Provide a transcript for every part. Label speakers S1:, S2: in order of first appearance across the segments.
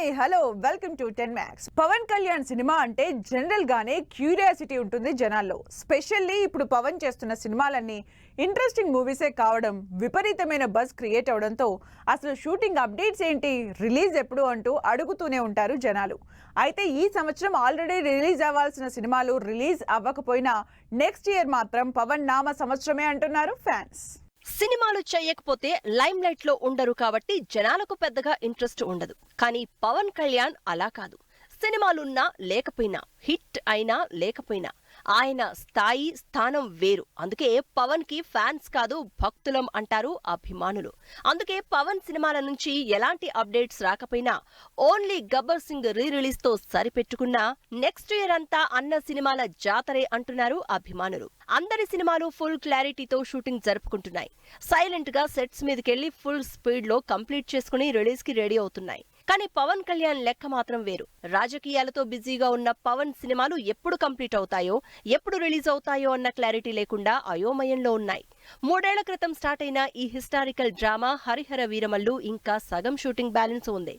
S1: Hi hello welcome to 10 Max. Pawan Kalyan cinema అంటే general గానే curiosity ఉంటుంది జనాల్లో. స్పెషల్లీ ఇప్పుడు పవన్ చేస్తున్న సినిమాలన్నీ ఇంట్రెస్టింగ్ మూవీసే కావడం, విపరీతమైన బజ్ క్రియేట్ అవడంతో అసలు షూటింగ్ అప్డేట్స్ ఏంటి, రిలీజ్ ఎప్పుడు అంటూ అడుగుతూనే ఉంటారు జనాలు. అయితే ఈ సంవత్సరం ఆల్రెడీ రిలీజ్ అవ్వాల్సిన సినిమాలు రిలీజ్ అవ్వకపోయినా నెక్స్ట్ ఇయర్ మాత్రం పవన్ నామ సంవత్సరమే అంటున్నారు ఫ్యాన్స్.
S2: సినిమాలు చేయకపోతే లైమ్ లైట్ లో ఉండరు కాబట్టి జనాలకు పెద్దగా ఇంట్రెస్ట్ ఉండదు. కానీ పవన్ కళ్యాణ్ అలా కాదు. సినిమాలున్నా లేకపోయినా, హిట్ అయినా లేకపోయినా ఆయన స్థాయి స్థానం వేరు. అందుకే పవన్ కి ఫ్యాన్స్ కాదు భక్తులం అంటారు అభిమానులు. అందుకే పవన్ సినిమాల నుంచి ఎలాంటి అప్డేట్స్ రాకపోయినా only Gabbar Singh re release తో సరిపెట్టుకున్నా నెక్స్ట్ ఇయర్ అంతా అన్న సినిమాల జాతరే అంటున్నారు అభిమానులు. అందరి సినిమాలు ఫుల్ క్లారిటీతో షూటింగ్ జరుపుకుంటున్నాయి. సైలెంట్ గా సెట్స్ మీదకెళ్లి ఫుల్ స్పీడ్ లో కంప్లీట్ చేసుకుని రిలీజ్ కి రెడీ అవుతున్నాయి. కానీ పవన్ కళ్యాణ్ లెక్క మాత్రం వేరు. రాజకీయాలతో బిజీగా ఉన్న పవన్ సినిమాలు ఎప్పుడు కంప్లీట్ అవుతాయో, ఎప్పుడు రిలీజ్ అవుతాయో అన్న క్లారిటీ లేకుండా అయోమయంలో ఉన్నాయి. 3 ఏళ్ల క్రితం స్టార్ట్ అయిన ఈ హిస్టారికల్ డ్రామా హరిహర వీరమల్లు ఇంకా సగం షూటింగ్ బ్యాలెన్స్ ఉంది.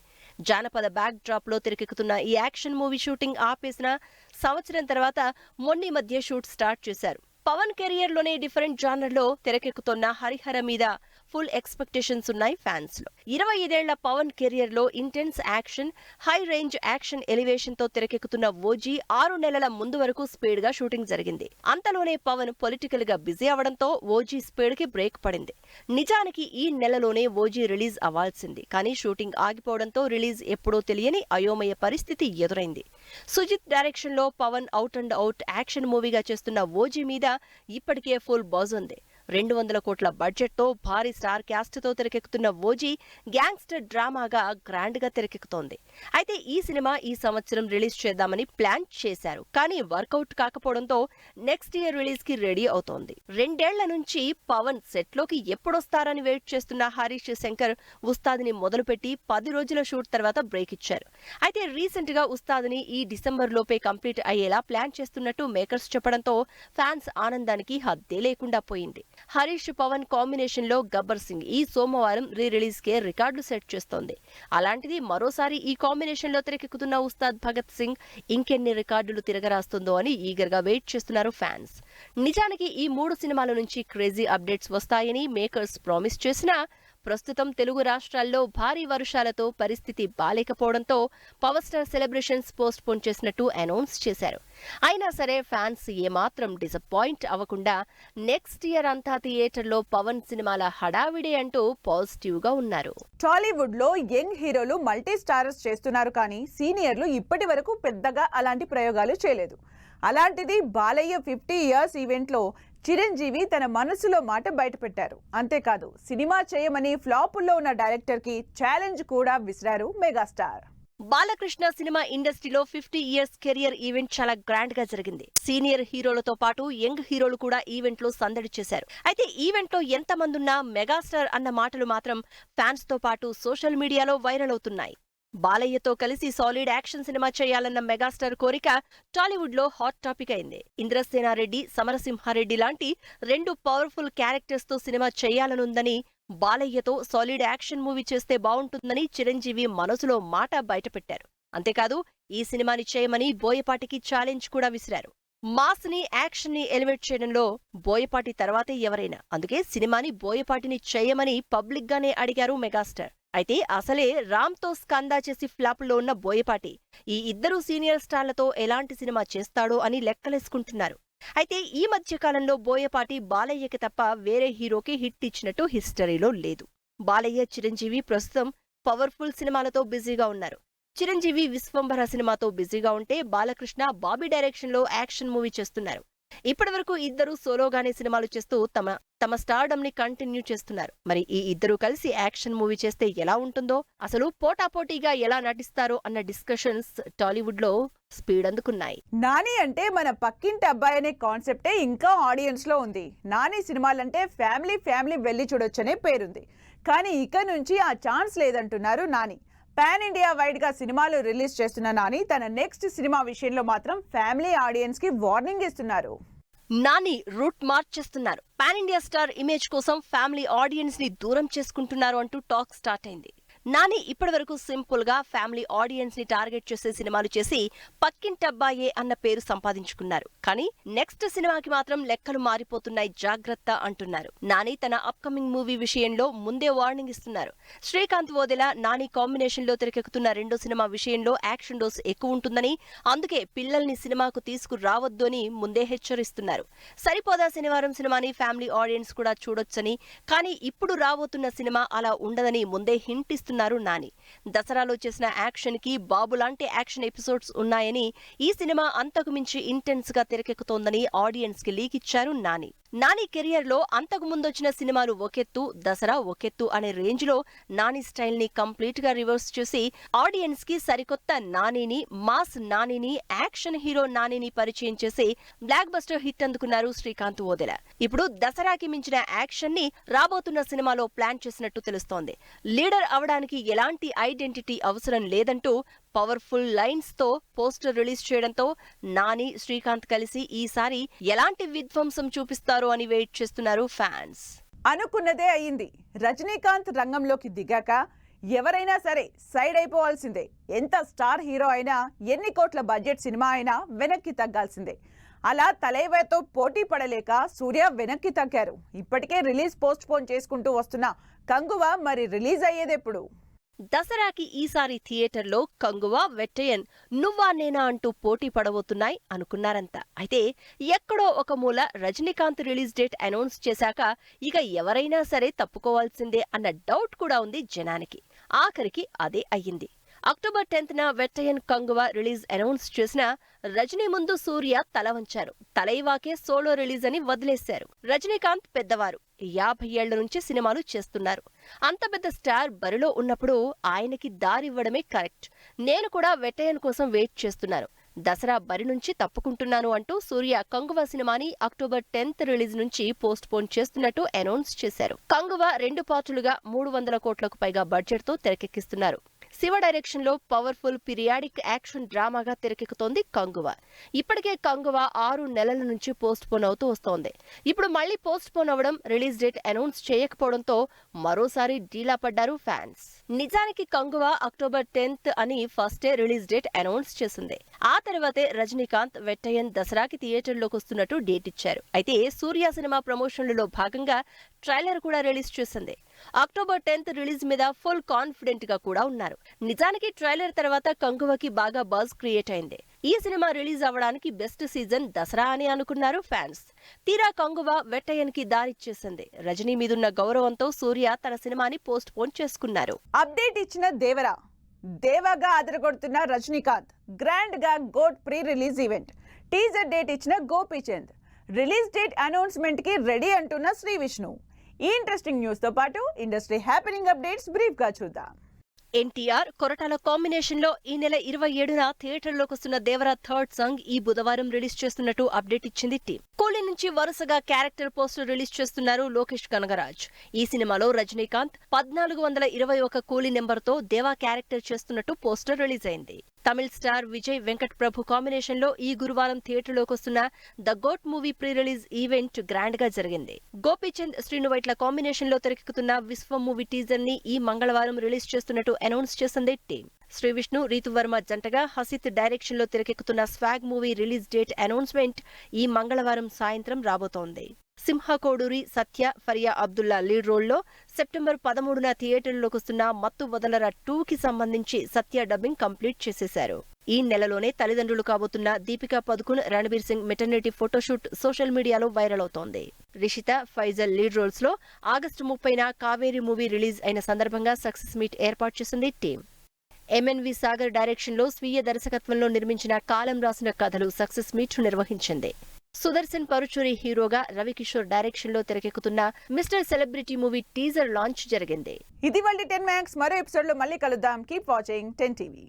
S2: జానపద బ్యాక్ డ్రాప్ లో తెరకెక్కుతున్న ఈ యాక్షన్ మూవీ షూటింగ్ ఆపేసిన సంవత్సరం తర్వాత మొన్న మధ్య షూట్ స్టార్ట్ చేశారు. పవన్ కెరియర్ లోనే డిఫరెంట్ జానర్ లో తెరకెక్కుతున్న హరిహర మీద ఫుల్ ఎక్స్పెక్టేషన్స్ ఉన్నాయి ఫ్యాన్స్ లో. 25 ఏళ్ల పవన్ కెరియర్ లో intense action, high range action elevation తో తెరకెక్కుతున్న ఓజీ 6 నెలల ముందు వరకు స్పీడ్ గా షూటింగ్ జరిగింది. అంతలోనే పవన్ పొలిటికల్ గా బిజీ అవడంతో ఓజీ స్పీడ్ కి బ్రేక్ పడింది. నిజానికి ఈ నెలలోనే ఓజీ రిలీజ్ అవ్వాల్సింది. కానీ షూటింగ్ ఆగిపోవడంతో రిలీజ్ ఎప్పుడో తెలియని అయోమయ పరిస్థితి ఎదురైంది. సుజిత్ డైరెక్షన్ లో Pawan out and out action మూవీగా చేస్తున్న ఓజీ మీద ఇప్పటికే ఫుల్ బజ్ ఉంది. 200 కోట్ల బడ్జెట్ తో భారీ స్టార్ క్యాస్ట్ తో తెరకెక్కుతున్న ఓజీ గ్యాంగ్స్టర్ డ్రామాగా గ్రాండ్ గా తెరకెక్కుతోంది. అయితే ఈ సినిమా ఈ సంవత్సరం రిలీజ్ చేద్దామని ప్లాన్ చేశారు. కానీ వర్కౌట్ కాకపోవడంతో నెక్స్ట్ ఇయర్ రిలీజ్ కి రెడీ అవుతోంది. 2 ఏళ్ల నుంచి పవన్ సెట్ లోకి ఎప్పుడొస్తారని వెయిట్ చేస్తున్న హరీష్ శంకర్ ఉస్తాద్ని మొదలుపెట్టి 10 రోజుల షూట్ తర్వాత బ్రేక్ ఇచ్చారు. అయితే రీసెంట్ గా ఉస్తాద్ని ఈ డిసెంబర్ లోపే కంప్లీట్ అయ్యేలా ప్లాన్ చేస్తున్నట్టు మేకర్స్ చెప్పడంతో ఫ్యాన్స్ ఆనందానికి హద్దే లేకుండా పోయింది. హరీష్ పవన్ కాంబినేషన్ లో గబ్బర్ సింగ్ ఈ సోమవారం రీ రిలీజ్ కే రికార్డులు సెట్ చేస్తోంది. అలాంటిది మరోసారి ఈ కాంబినేషన్ లో తెరకెక్కుతున్న ఉస్తాద్ భగత్ సింగ్ ఇంకెన్ని రికార్డులు తిరగరాస్తుందో అని ఈగర్ గా వెయిట్ చేస్తున్నారు ఫ్యాన్స్. నిజానికి ఈ 3 సినిమాల నుంచి క్రేజీ అప్డేట్స్ వస్తాయని మేకర్స్ ప్రామిస్ చేసినా ప్రస్తుతం తెలుగు రాష్ట్రాల్లో భారీ వర్షాలతో పరిస్థితి బాలేకపోవడంతో power star celebrations postpone చేసినట్టు అనౌన్స్ చేశారు. అయినా సరే ఫ్యాన్స్ ఏమాత్రం డిసప్పాయింట్ అవ్వకుండా నెక్స్ట్ ఇయర్ అంతా థియేటర్లో పవన్ సినిమాల హడావిడే అంటూ పాజిటివ్ గా ఉన్నారు.
S1: టాలీవుడ్ లో యంగ్ హీరోలు మల్టీ స్టారర్స్ చేస్తున్నారు, కానీ సీనియర్లు ఇప్పటి వరకు పెద్దగా అలాంటి ప్రయోగాలు చేయలేదు. అలాంటిది బాలయ్య 50 ఇయర్స్ ఈవెంట్లో చిరంజీవి తన మనసులో మాట బయటపెట్టారు. అంతేకాదు సినిమా చేయమని ఫ్లాపుల్లో ఉన్న డైరెక్టర్ కి ఛాలెంజ్ కూడా విసిరారు మెగాస్టార్.
S2: బాలకృష్ణ సినిమా ఇండస్ట్రీలో 50 ఇయర్స్ కెరియర్ ఈవెంట్ చాలా గ్రాండ్ గా జరిగింది. సీనియర్ హీరోలతో పాటు యంగ్ హీరోలు కూడా ఈవెంట్ లో సందడి చేశారు. అయితే ఈవెంట్ లో ఎంతమందున్నా మెగాస్టార్ అన్న మాటలు మాత్రం ఫ్యాన్స్ తో పాటు సోషల్ మీడియాలో వైరల్ అవుతున్నాయి. బాలయ్యతో కలిసి సాలిడ్ యాక్షన్ సినిమా చేయాలన్న మెగాస్టార్ కోరిక టాలీవుడ్ లో హాట్ టాపిక్ అయింది. ఇంద్రసేనారెడ్డి, సమరసింహారెడ్డి లాంటి 2 పవర్ఫుల్ క్యారెక్టర్స్ తో సినిమా చేయాలనుందని, బాలయ్యతో సాలిడ్ యాక్షన్ మూవీ చేస్తే బావుంటుందని చిరంజీవి మనసులో మాట బయటపెట్టారు. అంతేకాదు ఈ సినిమాని చేయమని బోయపాటికి ఛాలెంజ్ కూడా విసిరారు. మాస్ ని యాక్షన్ ని ఎలివేట్ చేయడంలో బోయపాటి తర్వాతే ఎవరైనా. అందుకే సినిమాని బోయపాటిని చేయమని పబ్లిక్ గానే అడిగారు మెగాస్టార్. అయితే అసలే రామ్ తో స్కందా చేసి ఫ్లాపుల్లో ఉన్న బోయపాటి ఈ ఇద్దరు సీనియర్ స్టార్లతో ఎలాంటి సినిమా చేస్తాడో అని లెక్కలేసుకుంటున్నారు. అయితే ఈ మధ్య కాలంలో బోయపాటి బాలయ్యకి తప్ప వేరే హీరోకి హిట్ ఇచ్చినట్టు హిస్టరీలో లేదు. బాలయ్య, చిరంజీవి ప్రస్తుతం పవర్ఫుల్ సినిమాలతో బిజీగా ఉన్నారు. చిరంజీవి విశ్వంభర సినిమాతో బిజీగా ఉంటే బాలకృష్ణ బాబీ డైరెక్షన్ లో యాక్షన్ మూవీ చేస్తున్నారు. ఇప్పటివరకు ఇద్దరు సోలోగానే సినిమాలు చేస్తూ తమ స్టార్డమ్ ని కంటిన్యూ చేస్తున్నారు. మరి ఈ ఇద్దరు కలిసి యాక్షన్ మూవీ చేస్తే ఎలా ఉంటుందో, అసలు పోటాపోటీగా ఎలా నటిస్తారో అన్న డిస్కషన్స్ టాలీవుడ్ లో స్పీడ్ అందుకున్నాయి.
S1: నాని అంటే మన పక్కింటి అబ్బాయి అనే కాన్సెప్టే ఇంకా ఆడియన్స్ లో ఉంది. నాని సినిమాలంటే ఫ్యామిలీ వెళ్లి చూడొచ్చనే పేరుంది. కానీ ఇక నుంచి ఆ ఛాన్స్ లేదంటున్నారు నాని. పాన్ ఇండియా వైడ్ గా సినిమాలు రిలీజ్ చేస్తున్న నాని తన నెక్స్ట్ సినిమా విషయంలో మాత్రం ఫ్యామిలీ ఆడియన్స్ కి వార్నింగ్ ఇస్తున్నారు.
S2: నాని రూట్ మార్చేస్తున్నారు. పాన్ ఇండియా స్టార్ ఇమేజ్ కోసం ఫ్యామిలీ ఆడియన్స్ ని దూరం చేసుకుంటున్నారు అంటూ టాక్ స్టార్ట్ అయింది. నాని ఇప్పటివరకు సింపుల్ గా ఫ్యామిలీ ఆడియన్స్ ని టార్గెట్ చేసే సినిమాలు చేసి పక్కింటబ్బాయే అన్న పేరు సంపాదించుకున్నారు. కానీ నెక్స్ట్ సినిమాకి మాత్రం లెక్కలు మారిపోతున్నాయి, జాగ్రత్త అంటున్నారు. నాని తన అప్కమింగ్ మూవీ విషయంలో ముందే వార్నింగ్ ఇస్తున్నారు. శ్రీకాంత్ వోదెల నాని కాంబినేషన్ లో తెరకెక్కుతున్న రెండో సినిమా విషయంలో యాక్షన్ డోస్ ఎక్కువ ఉంటుందని, అందుకే పిల్లల్ని సినిమాకు తీసుకురావద్దు అని ముందే హెచ్చరిస్తున్నారు. సరిపోదా శనివారం సినిమాని ఫ్యామిలీ ఆడియన్స్ కూడా చూడొచ్చని, కానీ ఇప్పుడు రాబోతున్న సినిమా అలా ఉండదని ముందే హింట్ ఇస్తున్నారు నాని. దసరాలో చేసిన యాక్షన్ కి బాబు లాంటి యాక్షన్ ఎపిసోడ్స్ ఉన్నాయని, ఈ సినిమా అంతకు మించి ఇంటెన్స్ గా తెరకెక్కుతోందని ఆడియన్స్ కి లీక్ ఇచ్చారు నాని. నాని కెరియర్ లో అంతకు ముందొచ్చిన సినిమాలు ఒకెత్తు, దసరా ఒకెత్తు అనే రేంజ్ లో నాని స్టైల్ ని కంప్లీట్ గా రివర్స్ చేసి ఆడియన్స్ కి సరికొత్త నానిని, మాస్ నానిని, యాక్షన్ హీరో నానిని పరిచయం చేసి బ్లాక్ బస్టర్ హిట్ అందుకున్నారు శ్రీకాంత్ వోదెల. ఇప్పుడు దసరాకి మించిన యాక్షన్ ని రాబోతున్న సినిమాలో ప్లాన్ చేసినట్టు తెలుస్తోంది. లీడర్ అవడానికి ఎలాంటి ఐడెంటిటీ అవసరం లేదంటూ పవర్ఫుల్ లైన్స్ తో పోస్టర్ రిలీజ్ చేయడంతో నాని, శ్రీకాంత్ కలిసి ఈసారి ఎలాంటి విధ్వంసం చూపిస్తారో అని వెయిట్ చేస్తున్నారు ఫ్యాన్స్.
S1: అనుకున్నదే అయ్యింది. రజనీకాంత్ రంగంలోకి దిగాక ఎవరైనా సరే సైడ్ అయిపోవాల్సిందే. ఎంత స్టార్ హీరో అయినా, ఎన్ని కోట్ల బడ్జెట్ సినిమా అయినా వెనక్కి తగ్గాల్సిందే. అలా తలైవాతో పోటీ పడలేక సూర్య వెనక్కి తగ్గారు. ఇప్పటికే రిలీజ్ పోస్ట్ పోన్ చేసుకుంటూ వస్తున్న కంగువ మరి రిలీజ్ అయ్యేదెప్పుడు?
S2: దసరాకి ఈసారి థియేటర్లో కంగువ, వెట్టయన్, నువ్వా నేనా అంటూ పోటీ పడబోతున్నాయి అనుకున్నారంతా. అయితే ఎక్కడో ఒక మూల రజనీకాంత్ రిలీజ్ డేట్ అనౌన్స్ చేశాక ఇక ఎవరైనా సరే తప్పుకోవాల్సిందే అన్న డౌట్ కూడా ఉంది జనానికి. ఆఖరికి అదే అయ్యింది. అక్టోబర్ 10న వెట్టయన్, కంగువ రిలీజ్ అనౌన్స్ చేసిన రజనీ ముందు సూర్య తల వంచారు. తలైవాకే సోలో రిలీజ్ అని వదిలేశారు. రజనీకాంత్ పెద్దవారు, 50 ఏళ్ల నుంచి సినిమాలు చేస్తున్నారు. అంత పెద్ద స్టార్ బరిలో ఉన్నప్పుడు ఆయనకి దారివ్వడమే కరెక్ట్. నేను కూడా వెట్టయన్ కోసం వెయిట్ చేస్తున్నాను. దసరా బరి నుంచి తప్పుకుంటున్నాను అంటూ సూర్య కంగువ సినిమాని అక్టోబర్ 10th రిలీజ్ నుంచి పోస్ట్ పోన్ చేస్తున్నట్టు అనౌన్స్ చేశారు. కంగువ 2 పార్టులుగా 300 కోట్లకు పైగా బడ్జెట్ తో తెరకెక్కిస్తున్నారు. శివ డైరెక్షన్ లో పవర్ఫుల్ పీరియాడిక్ యాక్షన్ డ్రామాగా తెరకెక్కుతోంది కంగువ. ఇప్పటికే కంగువ 6 నెలల నుంచి పోస్ట్ పోన్ అవుతూ వస్తోంది. ఇప్పుడు మళ్లీ పోస్ట్ పోన్ అవ్వడం, రిలీజ్ డేట్ అనౌన్స్ చేయకపోవడంతో మరోసారి డీలా పడ్డారు ఫ్యాన్స్. నిజానికి కంగువ అక్టోబర్ 10th అని ఫస్టే రిలీజ్ డేట్ అనౌన్స్ చేసింది. ఆ తర్వాతే రజనీకాంత్, వెట్టయన్ దసరాకి థియేటర్లోకి వస్తున్నట్టు డేట్ ఇచ్చారు. అయితే సూర్య సినిమా ప్రమోషన్లలో భాగంగా ట్రైలర్ కూడా రిలీజ్ చేసింది. అక్టోబర్ 10th రిలీజ్ మీద ఫుల్ కాన్ఫిడెంట్ గా కూడా ఉన్నారు. నిజానికి ట్రైలర్ తర్వాత కంగువకి బాగా బజ్ క్రియేట్ అయింది. ఈ సినిమా రిలీజ్ అవ్వడానికి బెస్ట్ సీజన్ దసరా అని అనుకున్నారు ఫ్యాన్స్. తీరా కంగువ వెట్టయన్ కి దారిచ్చేసింది. రజనీ మీదున్న గౌరవంతో సూర్య తన సినిమాని పోస్ట్ పోన్ చేసుకున్నారు.
S1: అప్డేట్ ఇచ్చిన దేవాగా అదరగొడుతున్న రజనీకాంత్, గ్రాండ్ గా GOAT pre release event, teaser date ఇచ్చిన గోపీచంద్, రిలీజ్ డేట్ అనౌన్స్మెంట్ కి రెడీ అంటున్న శ్రీ విష్ణు. ఈ ఇంట్రెస్టింగ్ న్యూస్ తో పాటు ఇండస్ట్రీ హ్యాపెనింగ్ అప్డేట్స్ బ్రీఫ్ గా చూద్దాం.
S2: ఎన్టీఆర్, కొరటాల కాంబినేషన్ లో ఈ నెల 27న థియేటర్లోకి వస్తున్న దేవరా థర్డ్ సాంగ్ ఈ బుధవారం రిలీజ్ చేస్తున్నట్టు అప్డేట్ ఇచ్చింది టీం. కూలీ నుంచి వరుసగా క్యారెక్టర్ పోస్టర్ రిలీజ్ చేస్తున్నారు లోకేష్ కనగరాజ్. ఈ సినిమాలో రజనీకాంత్ 1421 కూలీ నెంబర్ తో దేవా క్యారెక్టర్ చేస్తున్నట్టు పోస్టర్ రిలీజ్ అయింది. తమిళ స్టార్ విజయ్ వెంకట్ ప్రభు కాంబినేషన్ లో ఈ గురువారం థియేటర్లోకి వస్తున్న the GOAT movie pre release event grand గా జరిగింది. గోపీచంద్, శ్రీనువైట్ల కాంబినేషన్ లో తెరకెక్కుతున్న విశ్వం మూవీ టీజర్ ని ఈ మంగళవారం రిలీజ్ చేస్తున్నట్టు అనౌన్స్ చేసింది టీం. శ్రీ విష్ణు, రీతువర్మ జంటగా హసిత్ డైరెక్షన్ లో తెరకెక్కుతున్న swag movie release date announcement ఈ మంగళవారం సాయంత్రం రాబోతోంది. సింహ కోడూరి, సత్య, ఫరియా అబ్దుల్లా లీడ్ రోల్లో సెప్టెంబర్ 13న థియేటర్లోకి వస్తున్న మత్తు వదలరా 2కి సంబంధించి సత్య డబ్బింగ్ కంప్లీట్ చేసేశారు. ఈ నెలలోనే తల్లిదండ్రులు కాబోతున్న Deepika Padukone, Ranbir Singh maternity photoshoot social మీడియాలో వైరల్ అవుతోంది. రిషిత, ఫైజల్ లీడ్ రోల్స్ లో ఆగస్టు 30న కావేరి మూవీ రిలీజ్ అయిన సందర్భంగా సక్సెస్ మీట్ ఏర్పాటు చేసింది టీం. ఎంఎన్వి సాగర్ డైరెక్షన్ లో స్వీయ దర్శకత్వంలో నిర్మించిన కాలం రాసిన కథలు సక్సెస్ మీట్ నిర్వహించింది. సుదర్శన్ పరుచూరి హీరోగా రవికిషోర్ డైరెక్షన్ లో తెరకెక్కుతున్న mister celebrity movie teaser launch జరిగింది.
S1: ఇది వాళ్ళ 10 మ్యాక్స్. మరో ఎపిసోడ్ లో మళ్ళీ కలుద్దాం. Keep watching 10 TV.